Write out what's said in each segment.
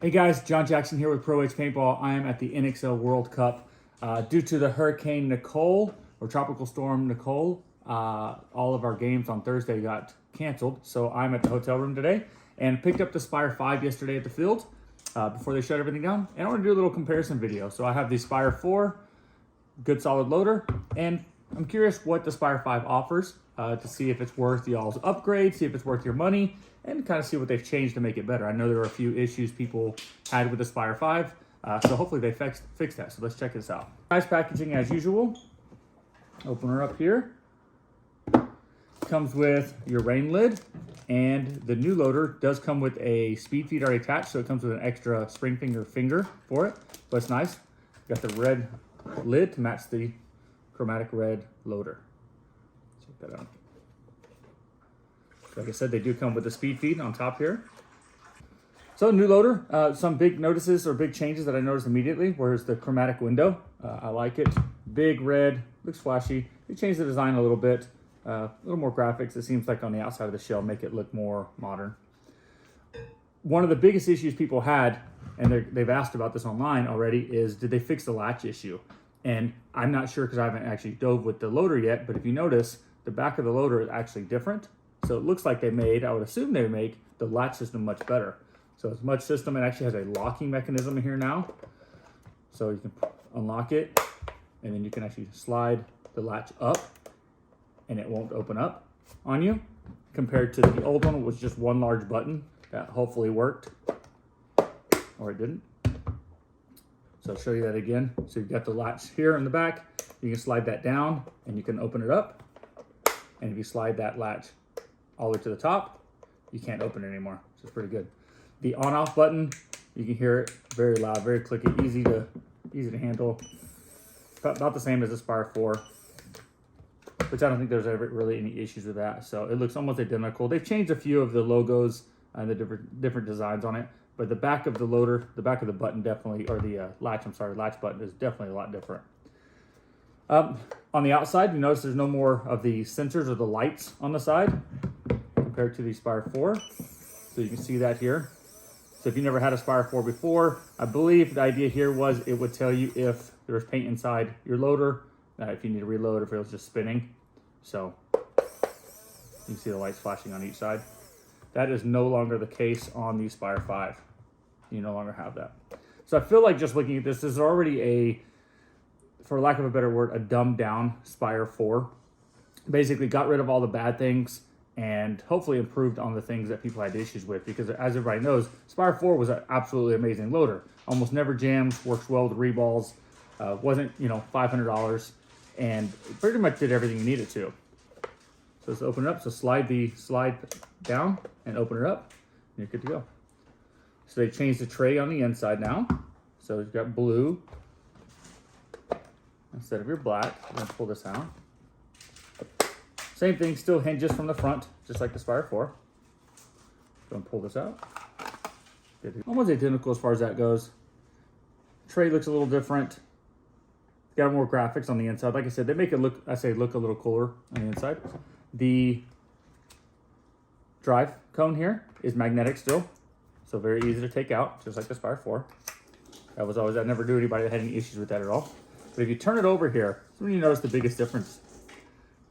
Hey guys, John Jackson here with Pro H Paintball. I am at the NXL World Cup. Due to the Hurricane Nicole, or Tropical Storm Nicole, all of our games on Thursday got canceled. So I'm at the hotel room today and picked up the Spire 5 yesterday at the field before they shut everything down. And I want to do a little comparison video. So I have the Spire 4, good solid loader, and I'm curious what the Spire 5 offers to see if it's worth y'all's upgrade, see if it's worth your money, and kind of see what they've changed to make it better. I know there are a few issues people had with the Spire 5, so hopefully they fix that. So let's check this out. Nice packaging as usual. Open her up here. Comes with your rain lid, and the new loader does come with a speed feed already attached, so it comes with an extra spring finger for it, but it's nice. Got the red lid to match the chromatic red loader. Check that out. Like I said, they do come with a speed feed on top here. So new loader, some big notices or big changes that I noticed immediately. Where's the chromatic window? I like it. Big red, looks flashy. They changed the design a little bit. A little more graphics, it seems like on the outside of the shell, make it look more modern. One of the biggest issues people had, and they've asked about this online already, is did they fix the latch issue? And I'm not sure because I haven't actually dove with the loader yet, but if you notice, the back of the loader is actually different. So it looks like I would assume they make the latch system much better. So it's much system, it actually has a locking mechanism here now. So you can unlock it, and then you can actually slide the latch up, and it won't open up on you, compared to the old one, which was just one large button that hopefully worked, or it didn't. So I'll show you that again. So you've got the latch here in the back, you can slide that down and you can open it up. And if you slide that latch all the way to the top, you can't open it anymore, which is pretty good. The on-off button, you can hear it, very loud, very clicky, easy to handle. About the same as the Spire 4, which I don't think there's ever really any issues with that. So it looks almost identical. They've changed a few of the logos and the different designs on it, but the back of the loader, the back of the button definitely, or the latch button is definitely a lot different. On the outside, you notice there's no more of the sensors or the lights on the side compared to the Spire 4. So you can see that here. So if you never had a Spire 4 before, I believe the idea here was it would tell you if there was paint inside your loader, if you need to reload, if it was just spinning. So you can see the lights flashing on each side. That is no longer the case on the Spire 5. You no longer have that. So I feel like just looking at this is already for lack of a better word, a dumbed down Spire 4. Basically got rid of all the bad things and hopefully improved on the things that people had issues with, because as everybody knows, Spire 4 was an absolutely amazing loader. Almost never jams, works well with reballs, wasn't, $500, and pretty much did everything you needed to. So let's open it up. So slide down and open it up, and you're good to go. So they changed the tray on the inside now. So you've got blue instead of your black. I'm gonna pull this out. Same thing, still hinges from the front, just like the Spire 4. Gonna pull this out. Almost identical as far as that goes. Tray looks a little different. Got more graphics on the inside. Like I said, they make it look a little cooler on the inside. The drive cone here is magnetic still, so very easy to take out, just like the Spire 4. I never knew anybody that had any issues with that at all. But if you turn it over here, that's when you notice the biggest difference.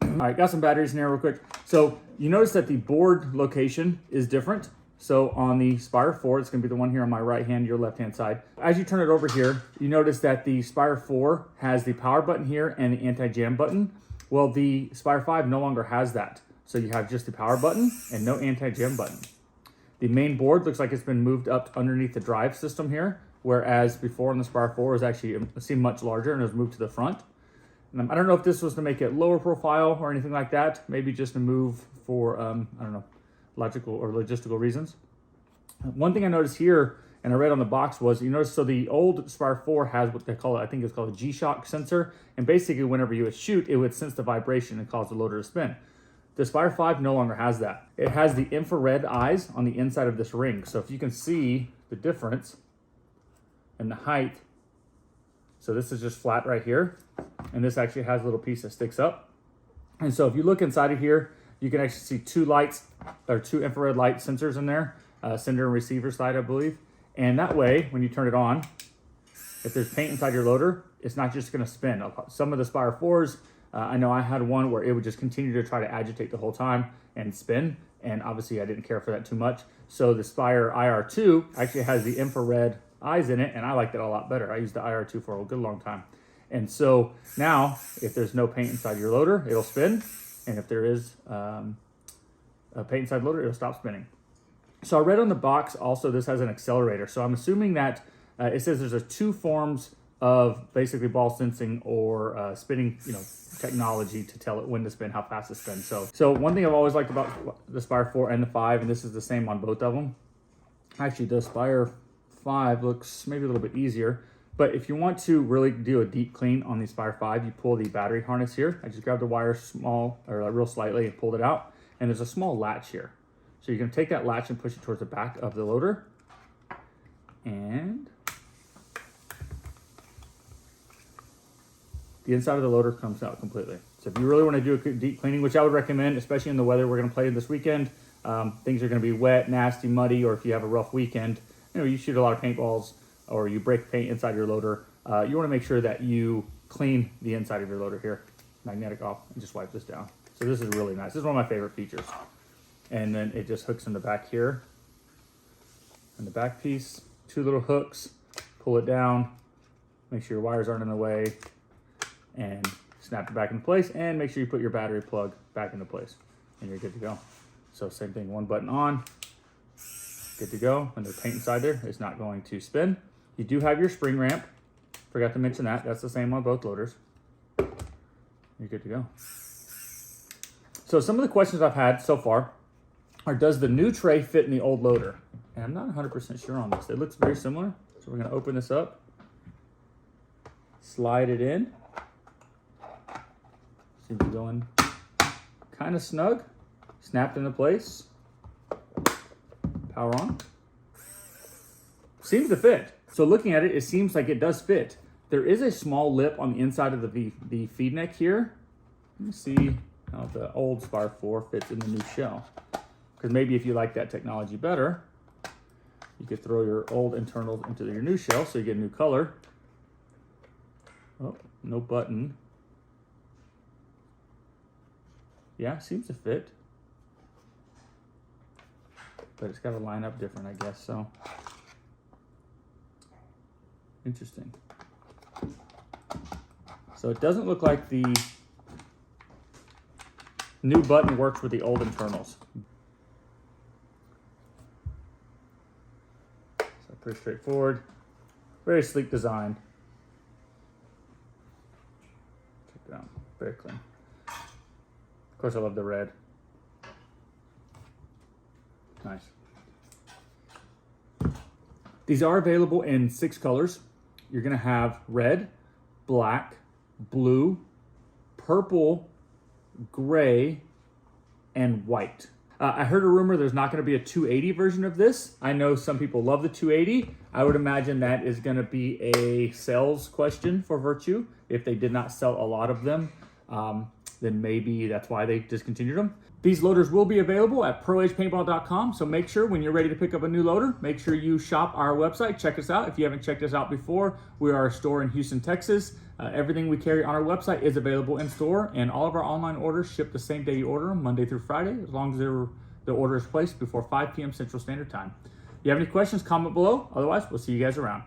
All right, got some batteries in here real quick. So you notice that the board location is different. So on the Spire 4, it's gonna be the one here on my right hand, your left hand side. As you turn it over here, you notice that the Spire 4 has the power button here and the anti-jam button. Well, the Spire 5 no longer has that. So you have just the power button and no anti-jam button. The main board looks like it's been moved up underneath the drive system here, whereas before on the Spire 4 was actually, it seemed much larger and it was moved to the front. And I don't know if this was to make it lower profile or anything like that, maybe just a move for, I don't know, logical or logistical reasons. One thing I noticed here, and I read on the box, was you notice, so the old Spire 4 has what they call, I think it's called a G-Shock sensor, and basically whenever you would shoot, it would sense the vibration and cause the loader to spin. The Spire 5 no longer has that. It has the infrared eyes on the inside of this ring, so if you can see the difference in the height, so this is just flat right here, and this actually has a little piece that sticks up. And so if you look inside of here, you can actually see two infrared light sensors in there, sender and receiver side, I believe. And that way, when you turn it on, if there's paint inside your loader, it's not just gonna spin. Some of the Spire 4s, I know I had one where it would just continue to try to agitate the whole time and spin. And obviously I didn't care for that too much. So the Spire IR2 actually has the infrared eyes in it, and I liked it a lot better. I used the IR2 for a good long time. And so now, if there's no paint inside your loader, it'll spin. And if there is a paint inside the loader, it'll stop spinning. So I read on the box also this has an accelerator. So I'm assuming that it says there's 2 forms of basically ball sensing or spinning, technology to tell it when to spin, how fast to spin. So one thing I've always liked about the Spire 4 and the 5, and this is the same on both of them. Actually, the Spire 5 looks maybe a little bit easier, but if you want to really do a deep clean on the Spire 5, you pull the battery harness here. I just grabbed the wire real slightly and pulled it out, and there's a small latch here. So you can take that latch and push it towards the back of the loader, and the inside of the loader comes out completely. So if you really want to do a deep cleaning, which I would recommend, especially in the weather we're going to play this weekend, things are going to be wet, nasty, muddy, or if you have a rough weekend, you shoot a lot of paintballs or you break paint inside your loader, you want to make sure that you clean the inside of your loader here. Magnetic off, and just wipe this down. So this is really nice. This is one of my favorite features. And then it just hooks in the back here. And the back piece, 2 little hooks, pull it down, make sure your wires aren't in the way, and snap it back into place, and make sure you put your battery plug back into place, and you're good to go. So same thing, 1 button on, good to go. When there's paint inside there, it's not going to spin. You do have your spring ramp. Forgot to mention that. That's the same on both loaders. You're good to go. So some of the questions I've had so far are, does the new tray fit in the old loader? And I'm not 100% sure on this. It looks very similar. So we're going to open this up, slide it in. Seems to be going kind of snug. Snapped into place. Power on. Seems to fit. So looking at it, it seems like it does fit. There is a small lip on the inside of the feed neck here. Let me see how the old Spire 4 fits in the new shell. Because maybe if you like that technology better, you could throw your old internals into your new shell so you get a new color. Oh, no button. Yeah, seems to fit. But it's got to line up different, I guess, so. Interesting. So it doesn't look like the new button works with the old internals. So pretty straightforward. Very sleek design. Check it out. Very clean. Of course, I love the red. Nice. These are available in 6 colors. You're gonna have red, black, blue, purple, gray, and white. I heard a rumor there's not gonna be a 280 version of this. I know some people love the 280. I would imagine that is gonna be a sales question for Virtue. If they did not sell a lot of them, then maybe that's why they discontinued them. These loaders will be available at proagepaintball.com, so make sure when you're ready to pick up a new loader, make sure you shop our website, check us out. If you haven't checked us out before, we are a store in Houston, Texas. Everything we carry on our website is available in store, and all of our online orders ship the same day you order them, Monday through Friday, as long as the order is placed before 5 p.m. Central Standard Time. If you have any questions, comment below. Otherwise, we'll see you guys around.